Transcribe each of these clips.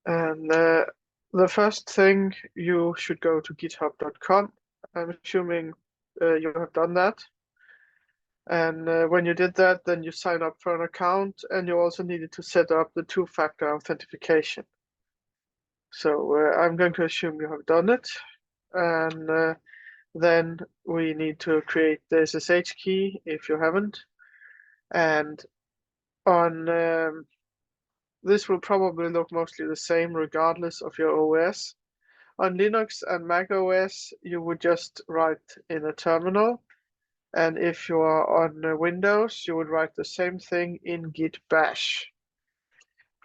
And the first thing, you should go to github.com. I'm assuming you have done that. And when you did that, then you sign up for an account, and you also needed to set up the two-factor authentication. So I'm going to assume you have done it. And then we need to create the SSH key if you haven't. And on this will probably look mostly the same regardless of your OS. On Linux and Mac OS, you would just write in a terminal. And if you are on Windows, you would write the same thing in git bash.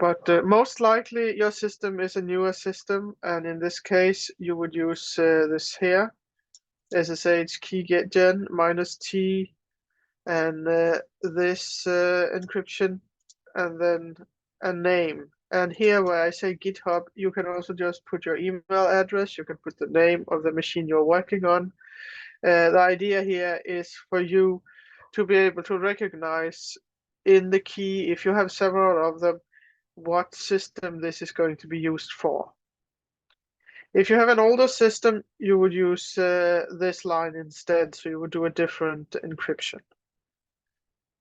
But most likely your system is a newer system, and in this case, you would use this here, SSH key get gen -t, and this encryption, and then a name. And here where I say GitHub, you can also just put your email address, you can put the name of the machine you're working on. The idea here is for you to be able to recognize in the key, if you have several of them, what system this is going to be used for. If you have an older system, you would use this line instead, so you would do a different encryption.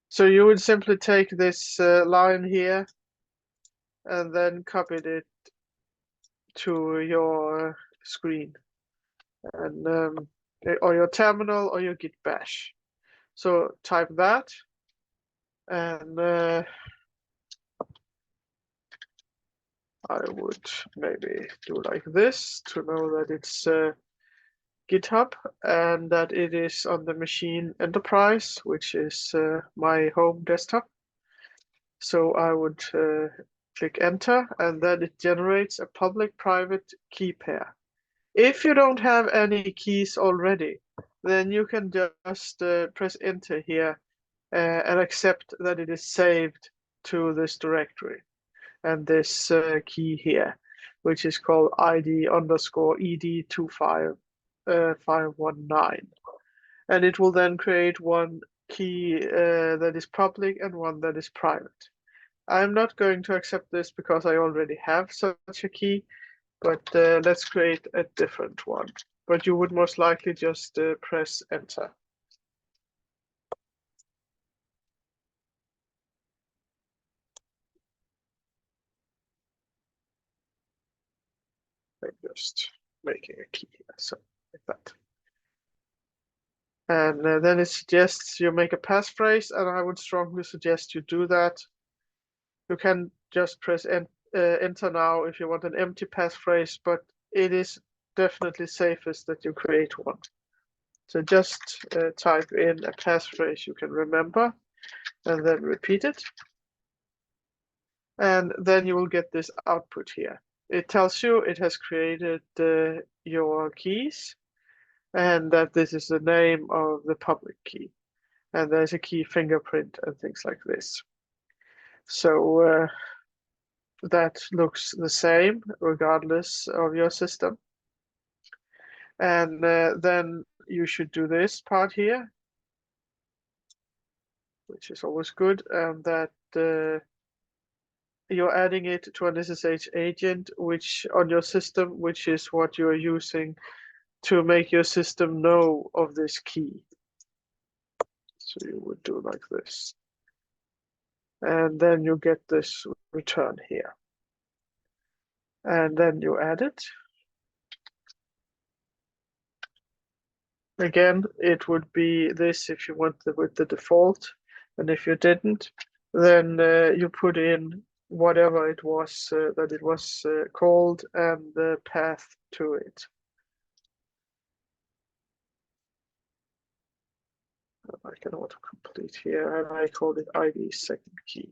So you would simply take this line here and then copy it to your screen, and or your terminal or your git bash. So type that, and I would maybe do like this to know that it's GitHub and that it is on the machine Enterprise, which is my home desktop. So I would click enter, and then it generates a public-private key pair. If you don't have any keys already, then you can just press enter here and accept that it is saved to this directory and this key here, which is called ID_ED25519. And it will then create one key that is public and one that is private. I'm not going to accept this because I already have such a key, but let's create a different one. But you would most likely just press enter. I'm just making a key here, so like that. And then it suggests you make a passphrase, and I would strongly suggest you do that. You can just press enter now if you want an empty passphrase, but it is definitely safest that you create one. So just type in a passphrase you can remember, and then repeat it. And then you will get this output here. It tells you it has created your keys, and that this is the name of the public key. And there's a key fingerprint and things like this. So that looks the same regardless of your system. And then you should do this part here, which is always good, and that you're adding it to an SSH agent, which on your system, which is what you're using to make your system know of this key. So you would do like this. And then you get this return here. And then you add it. Again, it would be this if you went with the default. And if you didn't, then you put in whatever it was that it was called and the path to it. I can autocomplete here, and I call it ID second key.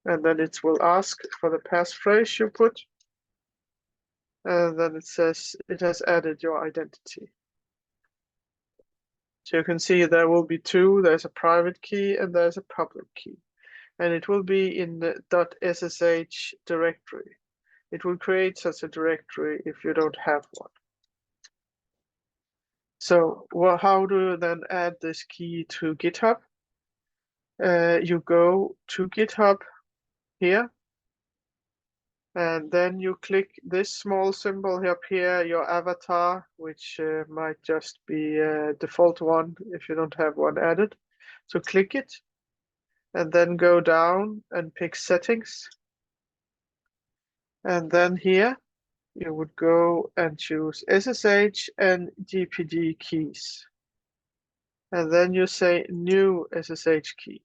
And then it will ask for the passphrase you put. And then it says it has added your identity. So you can see there will be two. There's a private key and there's a public key. And it will be in the .ssh directory. It will create such a directory if you don't have one. So how do you then add this key to GitHub? You go to GitHub here, And then you click this small symbol up here, your avatar, which might just be a default one if you don't have one added. So click it and then go down and pick settings. And then here you would go and choose SSH and GPG keys. And then you say new SSH key.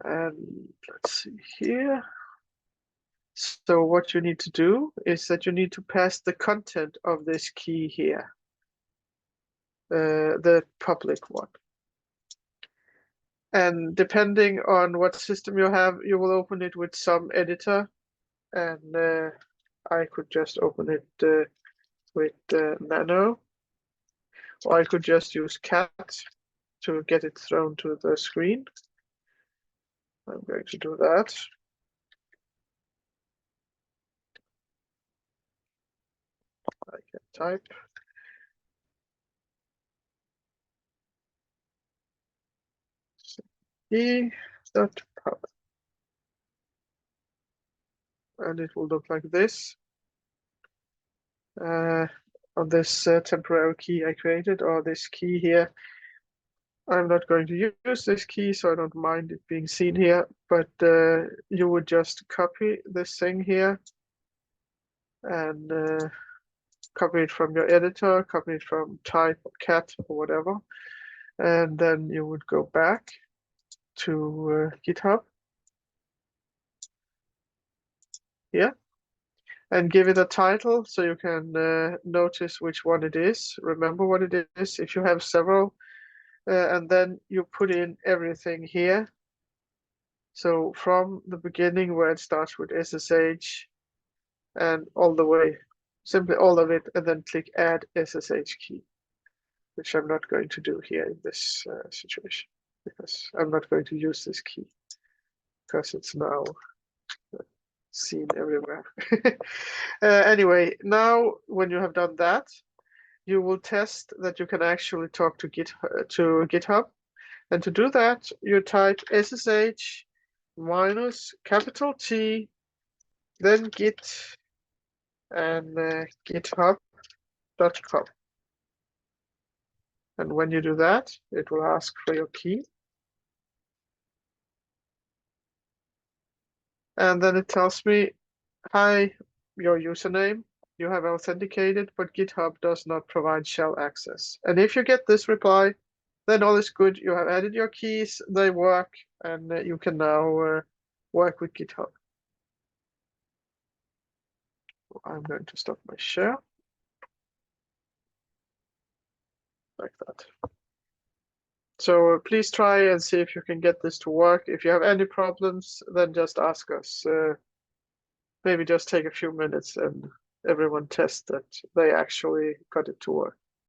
And let's see here. So what you need to do is that you need to pass the content of this key here, the public one. And depending on what system you have, you will open it with some editor. And I could just open it with Nano. Or I could just use cat to get it thrown to the screen. I'm going to do that. I can type. E.pub. And it will look like this. On this temporary key I created, or this key here. I'm not going to use this key, so I don't mind it being seen here, but you would just copy this thing here and copy it from your editor, copy it from type or cat or whatever, and then you would go back to GitHub here and give it a title so you can notice which one it is, remember what it is if you have several, and then you put in everything here. So from the beginning where it starts with SSH and all the way, simply all of it, and then click add SSH key, which I'm not going to do here in this situation because I'm not going to use this key because it's now seen everywhere. Anyway, now when you have done that, you will test that you can actually talk to GitHub. And to do that, you type SSH minus capital T, then git and github.com. And when you do that, it will ask for your key. And then it tells me, hi, your username, you have authenticated, but GitHub does not provide shell access. And if you get this reply, then all is good. You have added your keys, they work, and you can now work with GitHub. I'm going to stop my share. Like that. So please try and see if you can get this to work. If you have any problems, then just ask us. Maybe just take a few minutes and everyone test that they actually got it to work.